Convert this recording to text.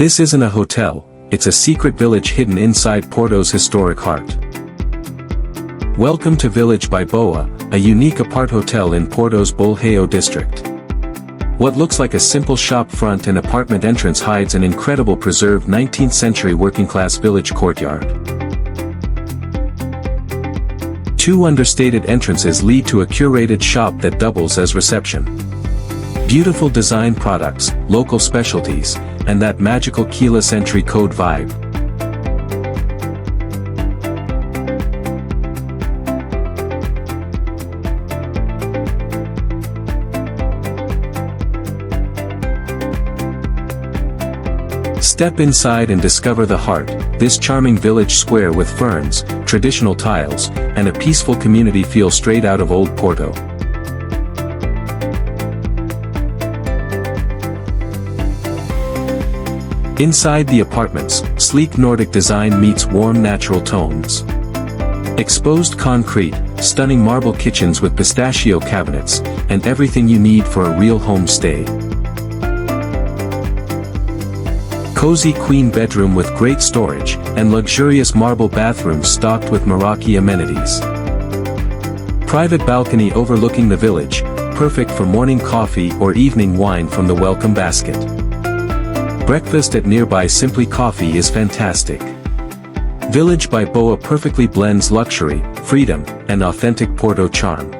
This isn't a hotel, it's a secret village hidden inside Porto's historic heart. Welcome to Village by Boa, a unique Aparthotel in Porto's Bolhão district. What looks like a simple shop front and apartment entrance hides an incredible preserved 19th century working-class village courtyard. Two understated entrances lead to a curated shop that doubles as reception. Beautiful design products, local specialties, and that magical keyless entry code vibe. Step inside and discover the heart, this charming village square with ferns, traditional tiles, and a peaceful community feel straight out of old Porto. Inside the apartments, sleek Nordic design meets warm natural tones. Exposed concrete, stunning marble kitchens with pistachio cabinets, and everything you need for a real home stay. Cozy queen bedroom with great storage, and luxurious marble bathrooms stocked with Meraki amenities. Private balcony overlooking the village, perfect for morning coffee or evening wine from the welcome basket. Breakfast at nearby Simply Coffee is fantastic. Village by Boa perfectly blends luxury, freedom, and authentic Porto charm.